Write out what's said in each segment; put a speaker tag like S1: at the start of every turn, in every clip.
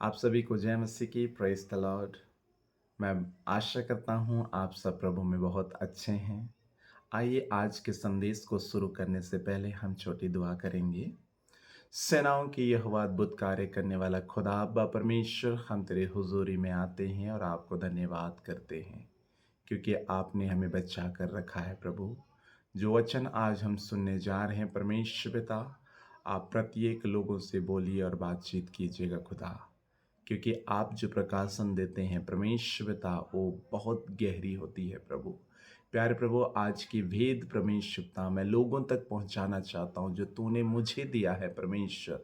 S1: आप सभी को जय मसीह की प्रेज़ द लॉर्ड। मैं आशा करता हूँ आप सब प्रभु में बहुत अच्छे हैं। आइए आज के संदेश को शुरू करने से पहले हम छोटी दुआ करेंगे। सेनाओं की यहोवा अद्भुत कार्य करने वाला खुदा अब्बा परमेश्वर, हम तेरे हुजूरी में आते हैं और आपको धन्यवाद करते हैं क्योंकि आपने हमें बचा कर रखा है प्रभु। जो वचन आज हम सुनने जा रहे हैं परमेश्वर पिता, आप प्रत्येक लोगों से बोलिए और बातचीत कीजिएगा खुदा, क्योंकि आप जो प्रकाशन देते हैं परमेश्वर पिता वो बहुत गहरी होती है प्रभु। प्यारे प्रभु, आज की वेद परमेश्वर पिता मैं लोगों तक पहुंचाना चाहता हूं जो तूने मुझे दिया है परमेश्वर।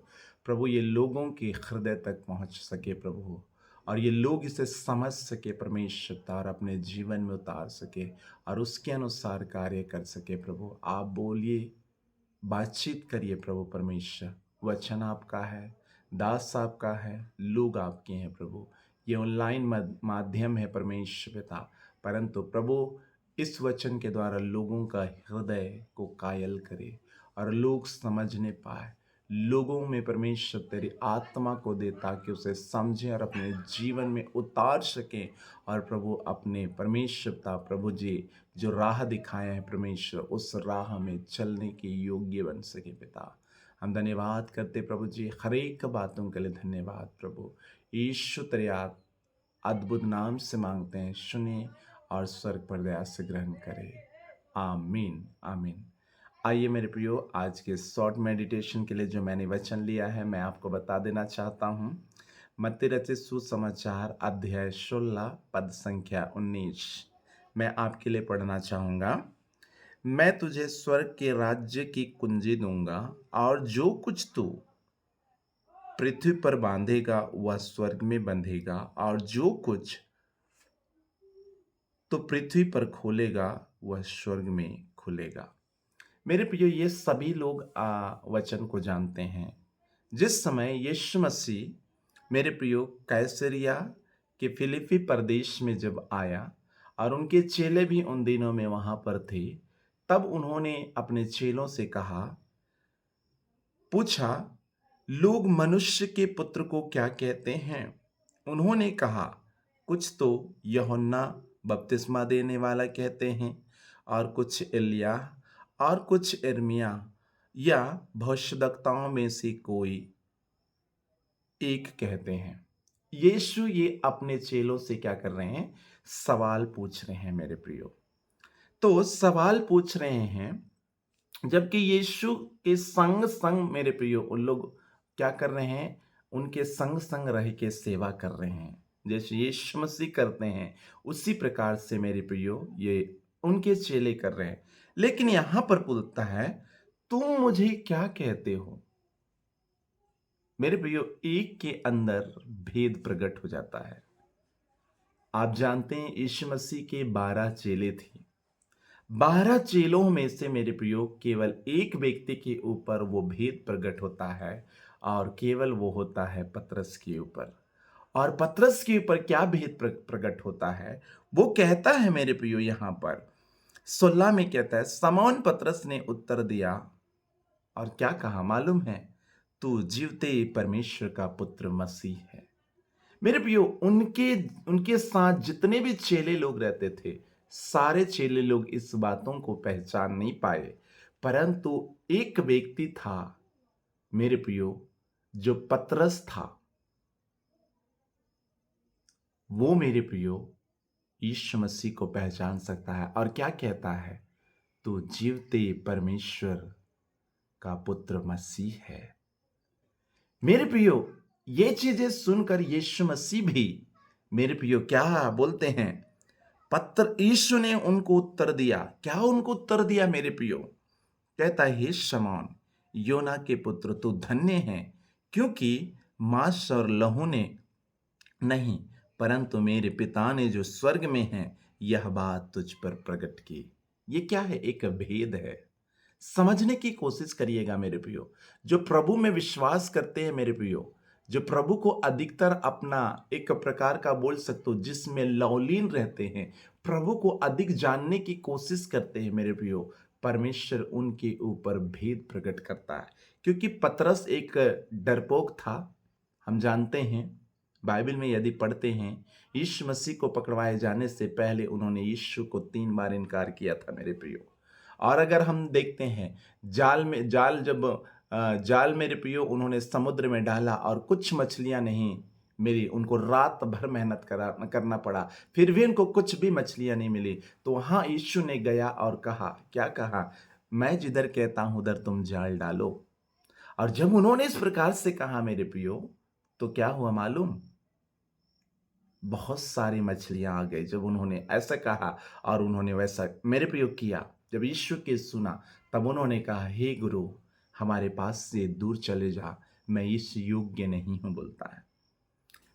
S1: प्रभु, ये लोगों के हृदय तक पहुंच सके प्रभु, और ये लोग इसे समझ सके परमेश्वर पिता और अपने जीवन में उतार सके और उसके अनुसार कार्य कर सके प्रभु। आप बोलिए, बातचीत करिए प्रभु परमेश्वर। वचन आपका है, दास आपका है, लोग आपके हैं प्रभु। ये ऑनलाइन माध्यम है परमेश्वर पिता, परंतु प्रभु इस वचन के द्वारा लोगों का हृदय को कायल करे और लोग समझने पाए। लोगों में परमेश्वर तेरी आत्मा को दे ताकि उसे समझें और अपने जीवन में उतार सकें। और प्रभु अपने परमेश्वर पिता प्रभु जी जो राह दिखाए हैं परमेश्वर, उस राह में चलने के योग्य बन सके पिता। हम धन्यवाद करते प्रभु जी, हर एक बातों के लिए धन्यवाद प्रभु। यीशु तेरे अद्भुत नाम से मांगते हैं, सुने और स्वर्ग पर दया से ग्रहण करे। आमीन आमीन। आइए मेरे प्रियो, आज के शॉर्ट मेडिटेशन के लिए जो मैंने वचन लिया है मैं आपको बता देना चाहता हूँ। मत्ती रचित सुसमाचार अध्याय 16 पद संख्या 19 मैं आपके लिए पढ़ना चाहूँगा। मैं तुझे स्वर्ग के राज्य की कुंजी दूंगा, और जो कुछ तू पृथ्वी पर बांधेगा वह स्वर्ग में बंधेगा, और जो कुछ तो पृथ्वी पर खोलेगा वह स्वर्ग में खुलेगा। मेरे प्रियो, ये सभी लोग वचन को जानते हैं। जिस समय यीशु मसीह मेरे प्रियो कैसरिया के फिलिपी प्रदेश में जब आया और उनके चेले भी उन दिनों में वहां पर थे, तब उन्होंने अपने चेलों से कहा, पूछा, लोग मनुष्य के पुत्र को क्या कहते हैं? उन्होंने कहा, कुछ तो यूहन्ना बपतिस्मा देने वाला कहते हैं, और कुछ एलिय्याह, और कुछ यिर्मयाह या भविष्यद्वक्ताओं में से कोई एक कहते हैं। यीशु ये अपने चेलों से क्या कर रहे हैं? सवाल पूछ रहे हैं मेरे प्रियो। तो सवाल पूछ रहे हैं, जबकि यीशु के संग संग मेरे प्रियो उन लोग क्या कर रहे हैं? उनके संग संग रह के सेवा कर रहे हैं। जैसे यीशु मसीह करते हैं उसी प्रकार से मेरे प्रियो ये उनके चेले कर रहे हैं। लेकिन यहां पर पूछता है, तुम मुझे क्या कहते हो? मेरे प्रियो, एक के अंदर भेद प्रकट हो जाता है। आप जानते हैं यीशु मसीह के 12 चेले थे। 12 चेलों में से मेरे प्रियो केवल एक व्यक्ति के ऊपर वो भेद प्रकट होता है, और केवल वो होता है पतरस के ऊपर। और पतरस के ऊपर क्या भेद प्रकट होता है? वो कहता है मेरे प्रियो यहां पर 16 में कहता है, समौन पतरस ने उत्तर दिया और क्या कहा मालूम है? तू जीवते परमेश्वर का पुत्र मसीह है। मेरे प्रियो, उनके उनके साथ जितने भी चेले लोग रहते थे, सारे चेले लोग इस बातों को पहचान नहीं पाए, परंतु एक व्यक्ति था मेरे प्रियो, जो पतरस था। वो मेरे प्रियो यीशु मसीह को पहचान सकता है और क्या कहता है? तू जीवते परमेश्वर का पुत्र मसीह है। मेरे प्रियो, ये चीजें सुनकर यीशु मसीह भी मेरे प्रियो क्या बोलते हैं? पत्र यीशु ने उनको उत्तर दिया। क्या उनको उत्तर दिया मेरे प्रियो? कहता है, हे शमौन, योना के पुत्र, तू धन्य है, क्योंकि मांस और लहू ने नहीं, परंतु मेरे पिता ने जो स्वर्ग में है यह बात तुझ पर प्रकट की। ये क्या है? एक भेद है। समझने की कोशिश करिएगा मेरे प्रियो। जो प्रभु में विश्वास करते हैं मेरे प्रियो, जो प्रभु को अधिकतर अपना एक प्रकार का बोल सकते हो जिसमें लौलीन रहते हैं, प्रभु को अधिक जानने की कोशिश करते हैं मेरे प्रियो, परमेश्वर उनके ऊपर भेद प्रकट करता है। क्योंकि पतरस एक डरपोक था, हम जानते हैं। बाइबल में यदि पढ़ते हैं, यीशु मसीह को पकड़वाए जाने से पहले उन्होंने यीशु को 3 बार इनकार किया था मेरे प्रियो। और अगर हम देखते हैं, जाल मेरे प्रियो उन्होंने समुद्र में डाला और कुछ मछलियाँ नहीं मिली, उनको रात भर मेहनत करना पड़ा, फिर भी उनको कुछ भी मछलियाँ नहीं मिली। तो वहाँ यीशु ने गया और कहा, क्या कहा? मैं जिधर कहता हूँ उधर तुम जाल डालो। और जब उन्होंने इस प्रकार से कहा मेरे प्रियो, तो क्या हुआ मालूम? बहुत सारी मछलियाँ आ गई जब उन्होंने ऐसा कहा और उन्होंने वैसा मेरे प्रयोग किया। जब यीशु के सुना, तब उन्होंने कहा, हे गुरु, हमारे पास से दूर चले जा, मैं इस योग्य नहीं हूँ बोलता है।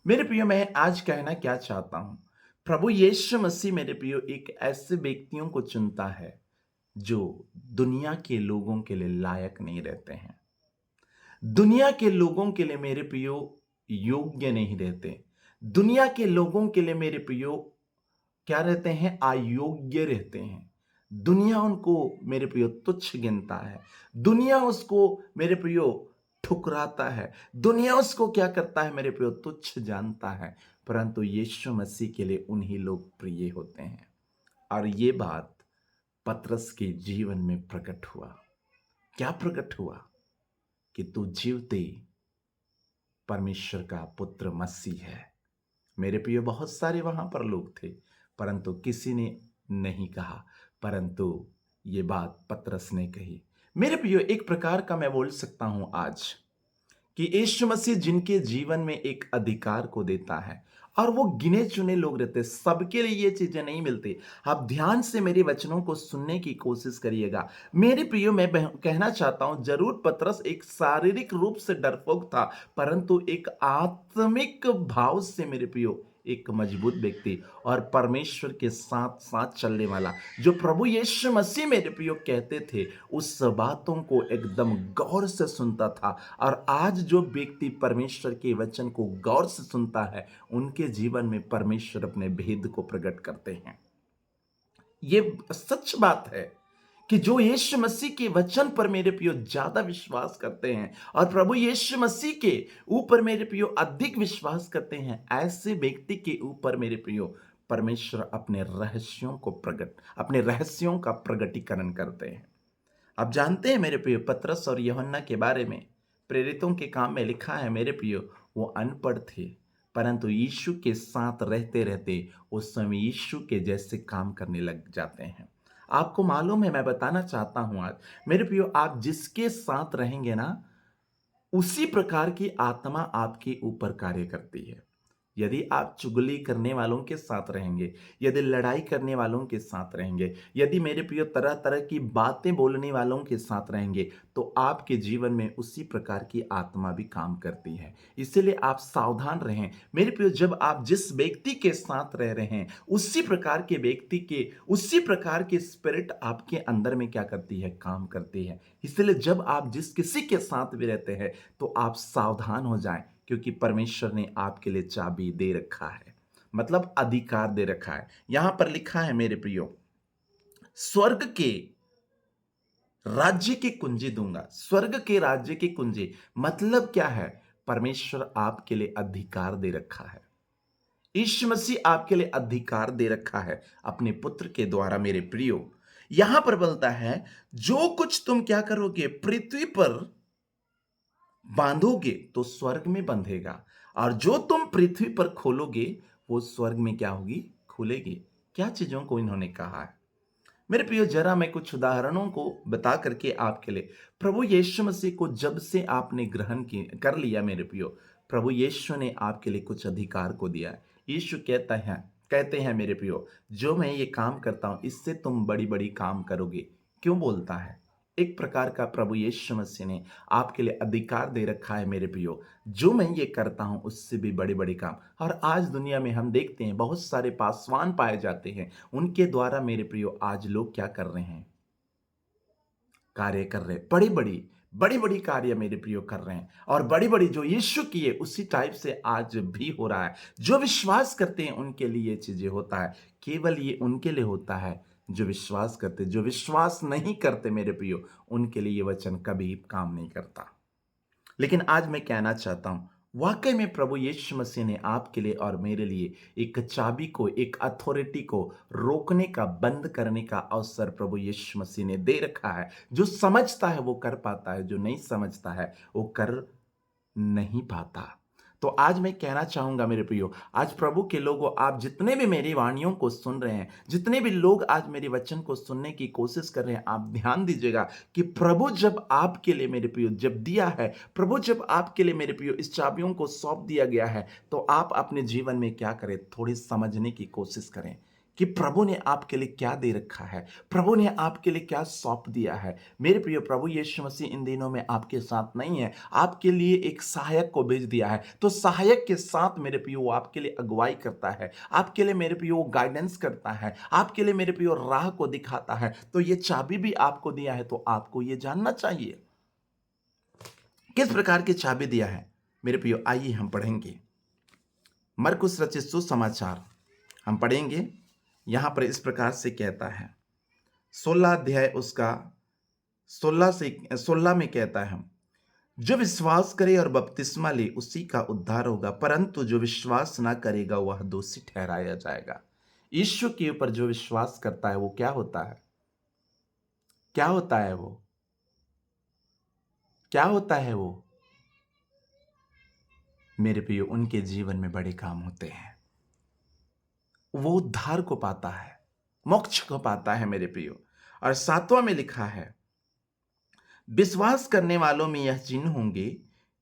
S1: मेरे प्रियो, मैं आज कहना क्या चाहता हूँ, प्रभु यीशु मसीह मेरे प्रियो एक ऐसे व्यक्तियों को चुनता है जो दुनिया के लोगों के लिए लायक नहीं रहते हैं। दुनिया के लोगों के लिए मेरे प्रियो योग्य नहीं रहते। दुनिया के लोगों के लिए मेरे प्रियो क्या रहते हैं? अयोग्य रहते हैं। दुनिया उनको मेरे प्रियो तुच्छ गिनता है। दुनिया उसको मेरे प्रियो ठुकराता है। दुनिया उसको क्या करता है मेरे प्रियो? तुच्छ जानता है। परंतु यीशु मसीह के लिए उन्हीं लोग प्रिय होते हैं। और ये बात पतरस के जीवन में प्रकट हुआ। क्या प्रकट हुआ? कि तू जीवते परमेश्वर का पुत्र मसीह है। मेरे प्रिय, बहुत सारे वहां पर लोग थे, परंतु किसी ने नहीं कहा, परंतु ये बात पतरस ने कही। मेरे प्रिय, एक प्रकार का मैं बोल सकता हूं आज कि यीशु मसीह जिनके जीवन में एक अधिकार को देता है और वो गिने चुने लोग रहते, सबके लिए ये चीजें नहीं मिलती। आप ध्यान से मेरे वचनों को सुनने की कोशिश करिएगा। मेरे प्रियो, मैं कहना चाहता हूं, जरूर पतरस एक शारीरिक रूप से डरपोक था, परंतु एक आत्मिक भाव से मेरे प्रियो एक मजबूत व्यक्ति और परमेश्वर के साथ साथ चलने वाला, जो प्रभु यीशु मसीह मेरे प्रियो कहते थे, उस बातों को एकदम गौर से सुनता था। और आज जो व्यक्ति परमेश्वर के वचन को गौर से सुनता है, उनके जीवन में परमेश्वर अपने भेद को प्रकट करते हैं। ये सच बात है कि जो यीशु मसीह के वचन पर मेरे प्रियो ज्यादा विश्वास करते हैं और प्रभु यीशु मसीह के ऊपर मेरे प्रियो अधिक विश्वास करते हैं, ऐसे व्यक्ति के ऊपर मेरे प्रियो परमेश्वर अपने रहस्यों का प्रगटीकरण करते हैं। आप जानते हैं मेरे प्रियो, पतरस और यूहन्ना के बारे में प्रेरितों के काम में लिखा है मेरे प्रियो, वो अनपढ़ थे, परंतु यीशु के साथ रहते रहते उस समय यीशु के जैसे काम करने लग जाते हैं। आपको मालूम है, मैं बताना चाहता हूं आज मेरे प्रियो, आप जिसके साथ रहेंगे ना, उसी प्रकार की आत्मा आपके ऊपर कार्य करती है। यदि आप चुगली करने वालों के साथ रहेंगे, यदि लड़ाई करने वालों के साथ रहेंगे, यदि मेरे प्रिय तरह तरह की बातें बोलने वालों के साथ रहेंगे, तो आपके जीवन में उसी प्रकार की आत्मा भी काम करती है। इसीलिए आप सावधान रहें मेरे प्रिय। जब आप जिस व्यक्ति के साथ रह रहे हैं, उसी प्रकार के स्पिरिट आपके अंदर में क्या करती है? काम करती है। इसलिए जब आप जिस किसी के साथ भी रहते हैं, तो आप सावधान हो जाएं, क्योंकि परमेश्वर ने आपके लिए चाबी दे रखा है, मतलब अधिकार दे रखा है। यहां पर लिखा है मेरे प्रियो, स्वर्ग के राज्य की कुंजी दूंगा। स्वर्ग के राज्य की कुंजी मतलब क्या है? परमेश्वर आपके लिए अधिकार दे रखा है। यीशु मसीह आपके लिए अधिकार दे रखा है अपने पुत्र के द्वारा मेरे प्रियो। यहां पर बोलता है, जो कुछ तुम क्या करोगे पृथ्वी पर बांधोगे तो स्वर्ग में बंधेगा, और जो तुम पृथ्वी पर खोलोगे वो स्वर्ग में क्या होगी? खुलेगी। क्या चीजों को इन्होंने कहा है मेरे प्रियो? जरा मैं कुछ उदाहरणों को बता करके आपके लिए, प्रभु यीशु मसीह को जब से आपने ग्रहण कर लिया मेरे प्रियो, प्रभु यीशु ने आपके लिए कुछ अधिकार को दिया है। यीशु कहते हैं मेरे प्रियो, जो मैं ये काम करता हूं इससे तुम बड़ी बड़ी काम करोगे। क्यों बोलता है? एक प्रकार का प्रभु यीशु मसीह ने आपके लिए अधिकार दे रखा है मेरे प्रियो, जो मैं ये करता हूं उससे भी बड़े बड़े काम। और आज दुनिया में हम देखते हैं बहुत सारे पासवान पाए जाते हैं, उनके द्वारा मेरे प्रियो आज लोग क्या कर रहे हैं? कार्य कर रहे हैं, बड़ी बड़ी कार्य मेरे प्रियो कर रहे हैं। और बड़ी बड़ी जो यीशु किए उसी टाइप से आज भी हो रहा है। जो विश्वास करते हैं उनके लिए ये चीजें होता है। केवल ये उनके लिए होता है जो विश्वास करते। जो विश्वास नहीं करते मेरे प्रियो, उनके लिए ये वचन कभी काम नहीं करता। लेकिन आज मैं कहना चाहता हूं, वाकई में प्रभु यीशु मसीह ने आपके लिए और मेरे लिए एक चाबी को, एक अथॉरिटी को रोकने का, बंद करने का अवसर प्रभु यीशु मसीह ने दे रखा है। जो समझता है वो कर पाता है, जो नहीं समझता है वो कर नहीं पाता। तो आज मैं कहना चाहूँगा मेरे प्रियो, आज प्रभु के लोगों, आप जितने भी मेरी वाणियों को सुन रहे हैं, जितने भी लोग आज मेरे वचन को सुनने की कोशिश कर रहे हैं, आप ध्यान दीजिएगा कि प्रभु जब आपके लिए मेरे प्रियो जब दिया है, प्रभु जब आपके लिए मेरे प्रियो इस चाबियों को सौंप दिया गया है, तो आप अपने जीवन में क्या करें, थोड़ी समझने की कोशिश करें कि प्रभु ने आपके लिए क्या दे रखा है, प्रभु ने आपके लिए क्या सौंप दिया है। मेरे प्रिय, प्रभु यीशु मसीह इन दिनों में आपके साथ नहीं है, आपके लिए एक सहायक को भेज दिया है। तो सहायक के साथ मेरे प्रियो वो आपके लिए अगुवाई करता है, आपके लिए मेरे प्रियो वो गाइडेंस करता है, आपके लिए मेरे प्रियो राह को दिखाता है। तो ये चाबी भी आपको दिया है, तो आपको ये जानना चाहिए किस प्रकार की चाबी दिया है। मेरे प्रियो, आइए हम पढ़ेंगे मरकुस रचित सुसमाचार। हम पढ़ेंगे, यहां पर इस प्रकार से कहता है, 16 अध्याय उसका 16 में कहता है, जो विश्वास करे और बपतिस्मा ले उसी का उद्धार होगा, परंतु जो विश्वास ना करेगा वह दोषी ठहराया जाएगा। यीशु के ऊपर जो विश्वास करता है वो क्या होता है? क्या होता है वो? क्या होता है वो? मेरे प्रियो, उनके जीवन में बड़े काम होते हैं। वो उद्धार को पाता है, मोक्ष को पाता है मेरे प्रियो। और 7वां में लिखा है, विश्वास करने वालों में यह चिन्ह होंगे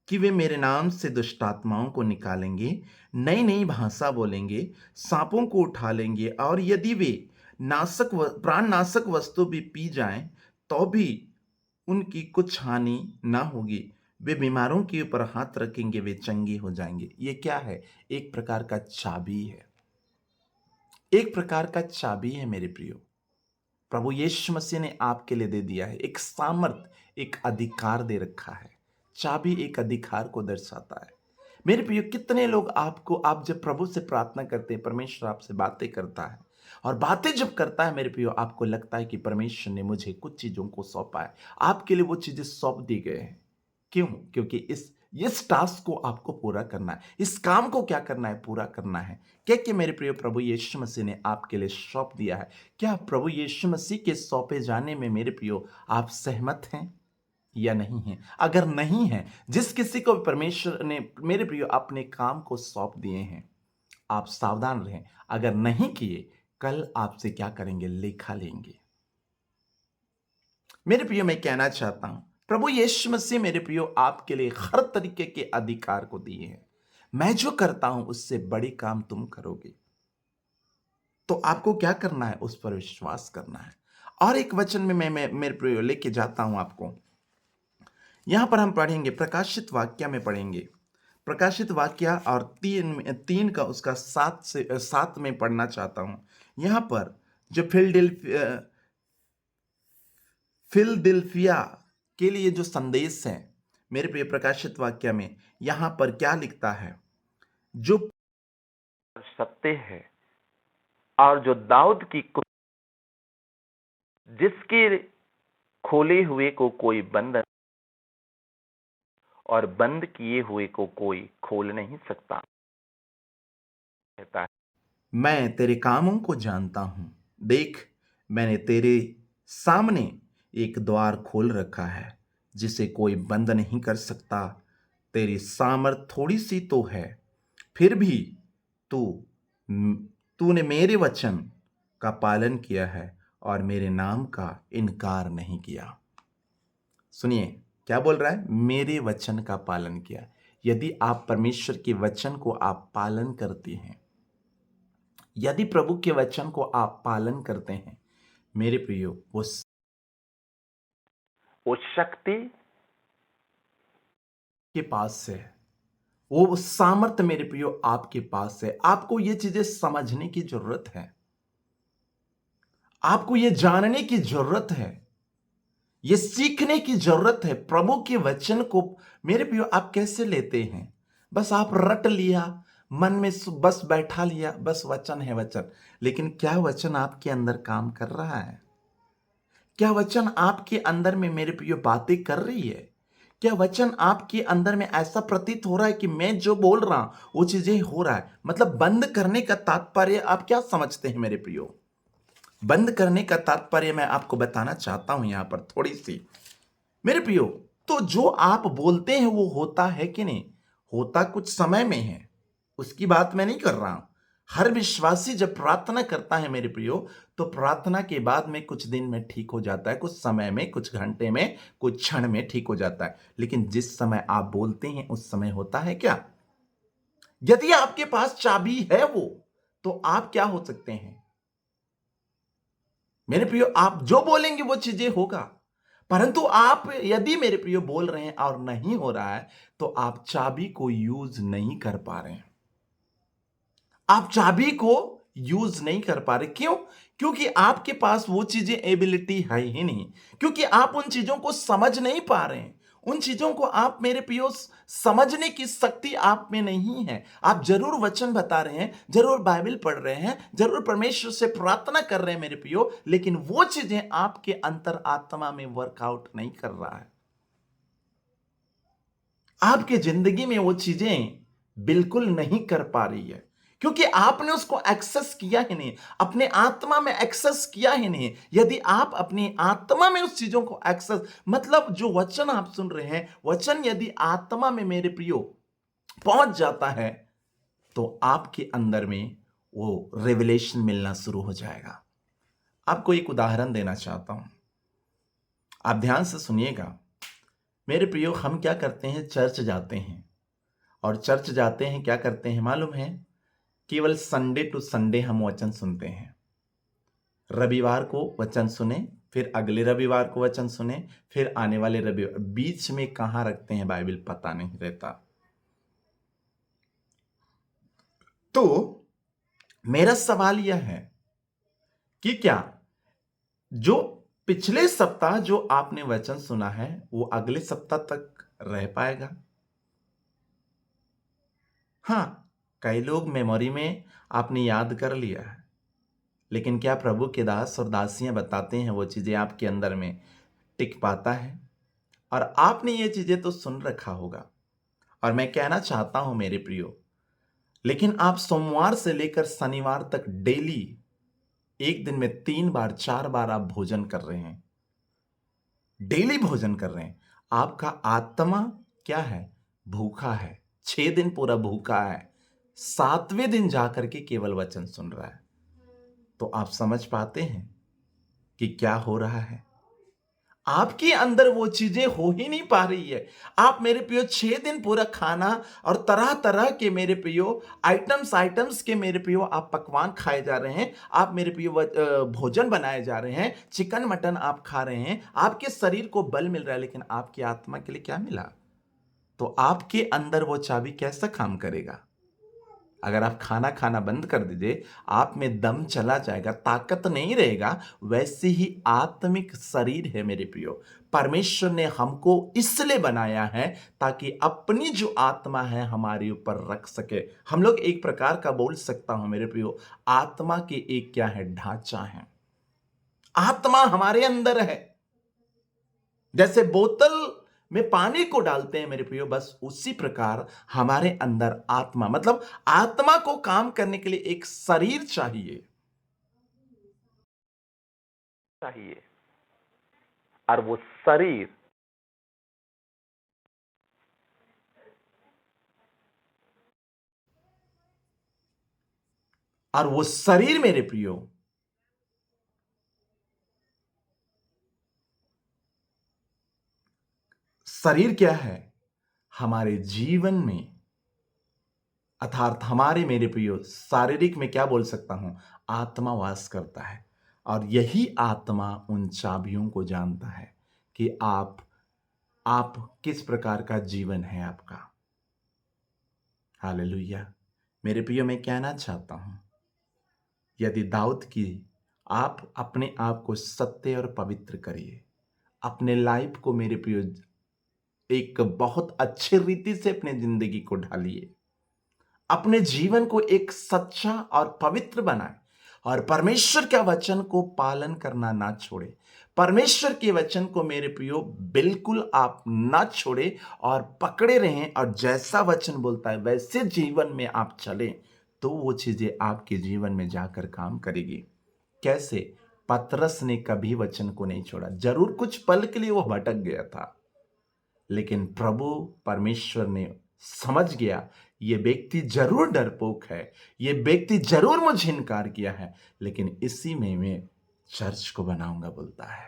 S1: कि वे मेरे नाम से दुष्टात्माओं को निकालेंगे, नई नई भाषा बोलेंगे, सांपों को उठा लेंगे, और यदि वे प्राणनाशक वस्तु भी पी जाएं तो भी उनकी कुछ हानि ना होगी। वे बीमारों के ऊपर हाथ रखेंगे, वे चंगे हो जाएंगे। ये क्या है? एक प्रकार का चाबी है, एक प्रकार का चाबी है मेरे प्रियो। प्रभु यीशु मसीह ने आपके लिए दे दिया है, एक सामर्थ, एक अधिकार दे रखा है। चाबी एक अधिकार को दर्शाता है। मेरे प्रियो, कितने लोग आपको, आप जब प्रभु से प्रार्थना करते हैं, परमेश्वर आपसे बातें करता है, और बातें जब करता है मेरे प्रियो, आपको लगता है कि परमेश्वर ने मुझे कुछ चीजों को सौंपा है, आपके लिए वो चीजें सौंप दी गए हैं। क्यों? क्योंकि इस टास्क को आपको पूरा करना है, इस काम को क्या करना है, पूरा करना है। क्या मेरे प्रिय, प्रभु यीशु मसीह ने आपके लिए सौंप दिया है। क्या प्रभु यीशु मसीह के सौंपे जाने में मेरे प्रियो आप सहमत हैं या नहीं हैं? अगर नहीं है, जिस किसी को परमेश्वर ने मेरे प्रियो अपने काम को सौंप दिए हैं, आप सावधान रहें। अगर नहीं किए, कल आपसे क्या करेंगे? लेखा लेंगे। मेरे प्रियो, मैं कहना चाहता हूं, प्रभु यीशु मसीह मेरे प्रियो आपके लिए हर तरीके के अधिकार को दिए हैं। मैं जो करता हूं उससे बड़ी काम तुम करोगे। तो आपको क्या करना है? उस पर विश्वास करना है। और एक वचन में मैं मेरे प्रियो लेके जाता हूं आपको। यहां पर हम पढ़ेंगे, प्रकाशित वाक्य में पढ़ेंगे, प्रकाशित वाक्य, और तीन का उसका 7 में पढ़ना चाहता हूं। यहां पर जो फिलदिल्फिया के लिए जो संदेश है मेरे प्रिय, प्रकाशित वाक्य में यहां पर क्या लिखता है, जो सत्य है और जो दाऊद की जिसके खोले हुए को कोई बंद और बंद किए हुए को कोई खोल नहीं सकता, कहता है, मैं तेरे कामों को जानता हूं। देख, मैंने तेरे सामने एक द्वार खोल रखा है जिसे कोई बंद नहीं कर सकता। तेरी सामर्थ थोड़ी सी तो है, फिर भी तू तूने मेरे वचन का पालन किया है और मेरे नाम का इनकार नहीं किया। सुनिए, क्या बोल रहा है? मेरे वचन का पालन किया। यदि आप परमेश्वर के वचन को आप पालन करते हैं, यदि प्रभु के वचन को आप पालन करते हैं, मेरे प्रियो, वो शक्ति के पास है, वो सामर्थ्य मेरे प्रियो आपके पास है। आपको ये चीजें समझने की जरूरत है, आपको ये जानने की जरूरत है, ये सीखने की जरूरत है। प्रभु के वचन को मेरे प्रियो आप कैसे लेते हैं? बस आप रट लिया, मन में बस बैठा लिया, बस वचन है वचन। लेकिन क्या वचन आपके अंदर काम कर रहा है? क्या वचन आपके अंदर में मेरे प्रियो बातें कर रही है? क्या वचन आपके अंदर में ऐसा प्रतीत हो रहा है कि मैं जो बोल रहा हूं वो चीजें हो रहा है? मतलब बंद करने का तात्पर्य आप क्या समझते हैं मेरे प्रियो? बंद करने का तात्पर्य मैं आपको बताना चाहता हूं यहां पर थोड़ी सी मेरे प्रियो। तो जो आप बोलते हैं वो होता है कि नहीं? होता कुछ समय में है, उसकी बात मैं नहीं कर रहा हूं। हर विश्वासी जब प्रार्थना करता है मेरे प्रियो, तो प्रार्थना के बाद में कुछ दिन में ठीक हो जाता है, कुछ समय में, कुछ घंटे में, कुछ क्षण में ठीक हो जाता है। लेकिन जिस समय आप बोलते हैं उस समय होता है क्या? यदि आपके पास चाबी है वो, तो आप क्या हो सकते हैं मेरे प्रियो? आप जो बोलेंगे वो चीजें होगा। परंतु आप यदि मेरे प्रियो बोल रहे हैं और नहीं हो रहा है, तो आप चाबी को यूज नहीं कर पा रहे हैं। आप चाबी को यूज नहीं कर पा रहे। क्यों? क्योंकि आपके पास वो चीजें एबिलिटी है ही नहीं। क्योंकि आप उन चीजों को समझ नहीं पा रहे हैं। उन चीजों को आप मेरे प्रियो समझने की शक्ति आप में नहीं है। आप जरूर वचन बता रहे हैं, जरूर बाइबल पढ़ रहे हैं, जरूर परमेश्वर से प्रार्थना कर रहे हैं मेरे प्रियो, लेकिन वो चीजें आपके अंतर आत्मा में वर्कआउट नहीं कर रहा है। आपके जिंदगी में वो चीजें बिल्कुल नहीं कर पा रही है, क्योंकि आपने उसको एक्सेस किया ही नहीं, अपने आत्मा में एक्सेस किया ही नहीं। यदि आप अपनी आत्मा में उस चीजों को एक्सेस, मतलब जो वचन आप सुन रहे हैं, वचन यदि आत्मा में मेरे प्रियो पहुंच जाता है, तो आपके अंदर में वो रेवलेशन मिलना शुरू हो जाएगा। आपको एक उदाहरण देना चाहता हूं, आप ध्यान से सुनिएगा मेरे प्रियो। हम क्या करते हैं? चर्च जाते हैं, और चर्च जाते हैं क्या करते हैं मालूम है? केवल संडे टू संडे हम वचन सुनते हैं। रविवार को वचन सुने, फिर अगले रविवार को वचन सुने, फिर आने वाले रविवार, बीच में कहां रखते हैं बाइबल पता नहीं रहता। तो मेरा सवाल यह है कि क्या जो पिछले सप्ताह जो आपने वचन सुना है वो अगले सप्ताह तक रह पाएगा? हां, कई लोग मेमोरी में आपने याद कर लिया है, लेकिन क्या प्रभु के दास और दासियां बताते हैं वो चीजें आपके अंदर में टिक पाता है? और आपने ये चीजें तो सुन रखा होगा, और मैं कहना चाहता हूं मेरे प्रियो, लेकिन आप सोमवार से लेकर शनिवार तक डेली एक दिन में 3 बार 4 बार आप भोजन कर रहे हैं, डेली भोजन कर रहे हैं। आपका आत्मा क्या है? भूखा है। 6 दिन पूरा भूखा है, 7वें दिन जाकर के केवल वचन सुन रहा है। तो आप समझ पाते हैं कि क्या हो रहा है? आपके अंदर वो चीजें हो ही नहीं पा रही है। आप मेरे प्रियो 6 दिन पूरा खाना और तरह तरह के मेरे प्रियो आइटम्स आइटम्स के मेरे प्रियो आप पकवान खाए जा रहे हैं। आप मेरे प्रियो भोजन बनाए जा रहे हैं, चिकन मटन आप खा रहे हैं, आपके शरीर को बल मिल रहा है, लेकिन आपकी आत्मा के लिए क्या मिला? तो आपके अंदर वो चाबी कैसा काम करेगा? अगर आप खाना खाना बंद कर दीजिए, आप में दम चला जाएगा, ताकत नहीं रहेगा। वैसे ही आत्मिक शरीर है मेरे प्रियो। परमेश्वर ने हमको इसलिए बनाया है ताकि अपनी जो आत्मा है हमारे ऊपर रख सके। हम लोग एक प्रकार का बोल सकता हूं मेरे प्रियो, आत्मा के एक क्या है? ढांचा है। आत्मा हमारे अंदर है। जैसे बोतल में पानी को डालते हैं मेरे प्रियो, बस उसी प्रकार हमारे अंदर आत्मा, मतलब आत्मा को काम करने के लिए एक शरीर चाहिए चाहिए और वो शरीर, मेरे प्रियो, शरीर क्या है? हमारे जीवन में, अर्थात हमारे मेरे प्रियो शारीरिक में क्या बोल सकता हूं? आत्मा वास करता है। और यही आत्मा उन चाबियों को जानता है कि आप किस प्रकार का जीवन है आपका। हालेलुया। मेरे प्रियो मैं कहना चाहता हूं, यदि दाऊद की, आप अपने आप को सत्य और पवित्र करिए, अपने लाइफ को मेरे प्रियो एक बहुत अच्छे रीति से अपने जिंदगी को ढालिए, अपने जीवन को एक सच्चा और पवित्र बनाए, और परमेश्वर के वचन को पालन करना ना छोड़े। परमेश्वर के वचन को मेरे प्रियो बिल्कुल आप ना छोड़े और पकड़े रहें, और जैसा वचन बोलता है वैसे जीवन में आप चलें, तो वो चीजें आपके जीवन में जाकर काम करेगी। कैसे? पतरस ने कभी वचन को नहीं छोड़ा। जरूर कुछ पल के लिए वो भटक गया था, लेकिन प्रभु परमेश्वर ने समझ गया ये व्यक्ति जरूर डरपोक है, ये व्यक्ति जरूर मुझे इनकार किया है, लेकिन इसी में मैं चर्च को बनाऊंगा बोलता है।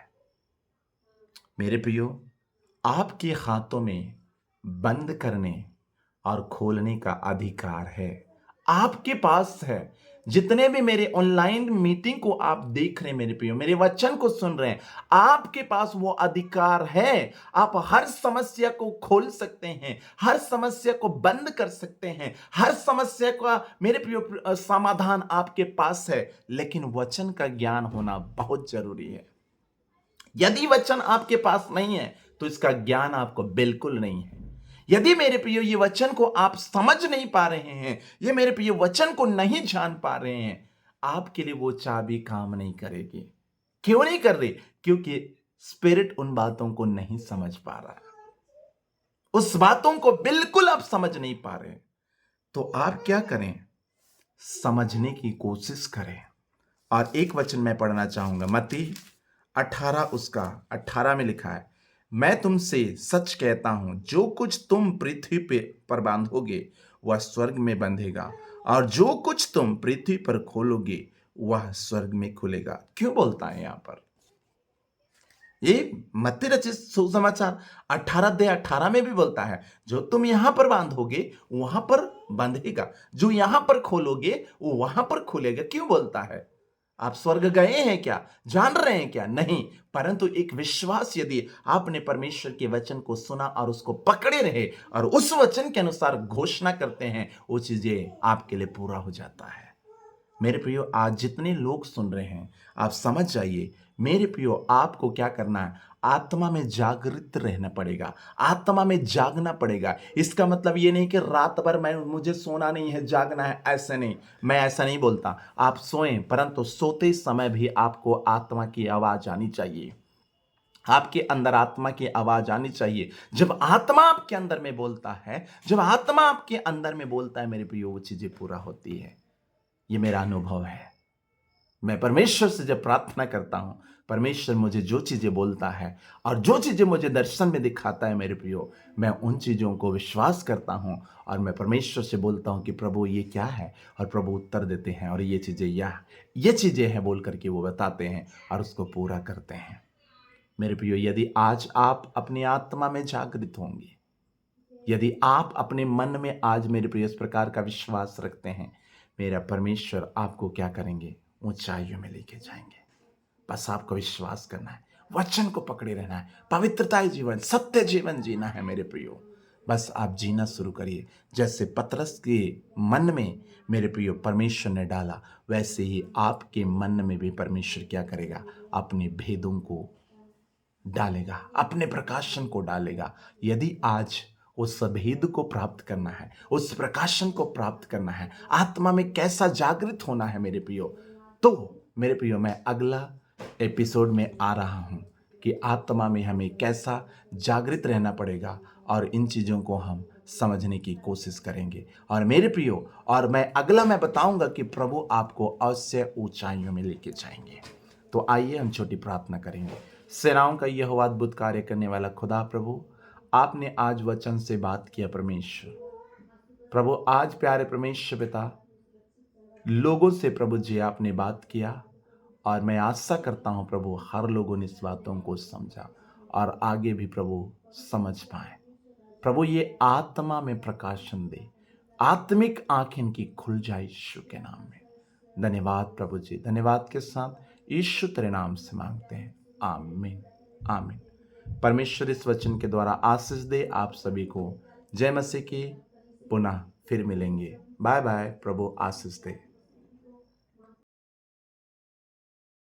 S1: मेरे प्रियो, आपके हाथों में बंद करने और खोलने का अधिकार है, आपके पास है। जितने भी मेरे ऑनलाइन मीटिंग को आप देख रहे हैं मेरे प्रियो, मेरे वचन को सुन रहे हैं, आपके पास वो अधिकार है। आप हर समस्या को खोल सकते हैं, हर समस्या को बंद कर सकते हैं, हर समस्या का मेरे प्रियो समाधान आपके पास है। लेकिन वचन का ज्ञान होना बहुत जरूरी है। यदि वचन आपके पास नहीं है तो इसका ज्ञान आपको बिल्कुल नहीं है। यदि मेरे प्रियो ये वचन को आप समझ नहीं पा रहे हैं, ये मेरे प्रियो वचन को नहीं जान पा रहे हैं, आपके लिए वो चाबी काम नहीं करेगी। क्यों नहीं कर रही? क्योंकि स्पिरिट उन बातों को नहीं समझ पा रहा है, उस बातों को बिल्कुल आप समझ नहीं पा रहे। तो आप क्या करें? समझने की कोशिश करें। और एक वचन मैं पढ़ना चाहूंगा, मत्ती 18 उसका 18 में लिखा है, मैं तुमसे सच कहता हूं जो कुछ तुम पृथ्वी पर बांधोगे वह स्वर्ग में बंधेगा, और जो कुछ तुम पृथ्वी पर खोलोगे वह स्वर्ग में खुलेगा। क्यों बोलता है यहां पर? ये मत्ती रचित सुसमाचार 18 में भी बोलता है, जो तुम यहां पर बांधोगे वहां पर बंधेगा, जो यहां पर खोलोगे वो वहां पर खुलेगा। क्यों बोलता है? आप स्वर्ग गए हैं क्या? जान रहे हैं क्या? नहीं, परंतु एक विश्वास, यदि आपने परमेश्वर के वचन को सुना और उसको पकड़े रहे और उस वचन के अनुसार घोषणा करते हैं, वो चीजें आपके लिए पूरा हो जाता है। मेरे प्रियो, आज जितने लोग सुन रहे हैं, आप समझ जाइए मेरे प्रियो, आपको क्या करना है? आत्मा में जागृत रहना पड़ेगा, आत्मा में जागना पड़ेगा। इसका मतलब ये नहीं कि रात भर मुझे सोना नहीं है, जागना है, ऐसे नहीं। मैं ऐसा नहीं बोलता। आप सोएं, परंतु सोते समय भी आपको आत्मा की आवाज आनी चाहिए, आपके अंदर आत्मा की आवाज आनी चाहिए। जब आत्मा आपके अंदर में बोलता है, जब आत्मा आपके अंदर में बोलता है मेरे प्रियो, वो चीजें पूरा होती है। ये मेरा अनुभव है। मैं परमेश्वर से जब प्रार्थना करता हूं, परमेश्वर मुझे जो चीजें बोलता है और जो चीजें मुझे दर्शन में दिखाता है मेरे प्रियो, मैं उन चीजों को विश्वास करता हूं और मैं परमेश्वर से बोलता हूं कि प्रभु ये क्या है, और प्रभु उत्तर देते हैं, और ये चीजें हैं बोल करके वो बताते हैं और उसको पूरा करते हैं। मेरे प्रियो, यदि आज आप अपनी आत्मा में जागृत होंगे, यदि आप अपने मन में आज मेरे प्रिय इस प्रकार का विश्वास रखते हैं, मेरा परमेश्वर आपको क्या करेंगे? ऊंचाइयों में लेके जाएंगे। बस आपको विश्वास करना है, वचन को पकड़े रहना है, पवित्रता जीवन, सत्य जीवन जीना है मेरे प्रियो। बस आप जीना शुरू करिए। जैसे पतरस के मन में मेरे प्रियो परमेश्वर ने डाला, वैसे ही आपके मन में भी परमेश्वर क्या करेगा? अपने भेदों को डालेगा, अपने प्रकाशन को डालेगा। यदि आज उस भेद को प्राप्त करना है, उस प्रकाशन को प्राप्त करना है, आत्मा में कैसा जागृत होना है मेरे प्रियो, तो मेरे प्रियो मैं अगला एपिसोड में आ रहा हूं कि आत्मा में हमें कैसा जागृत रहना पड़ेगा, और इन चीजों को हम समझने की कोशिश करेंगे। और मेरे प्रियो, और मैं बताऊंगा कि प्रभु आपको अवश्य ऊंचाइयों में लेके जाएंगे। तो आइए हम छोटी प्रार्थना करेंगे। सेनाओं का यह अद्भुत कार्य करने वाला खुदा प्रभु, आपने आज वचन से बात किया परमेश्वर। प्रभु आज प्यारे परमेश्वर पिता, लोगों से प्रभु जी आपने बात किया, और मैं आशा करता हूं प्रभु हर लोगों ने इस बातों को समझा और आगे भी प्रभु समझ पाए। प्रभु ये आत्मा में प्रकाशन दे, आत्मिक आंखें इनकी खुल जाए यीशु के नाम में। धन्यवाद प्रभु जी, धन्यवाद के साथ यीशु तेरे नाम से मांगते हैं, आमीन आमीन। परमेश्वर इस वचन के द्वारा आशीष दे आप सभी को। जय मसीह की। पुनः फिर मिलेंगे। Bye bye. प्रभु आशीष दे।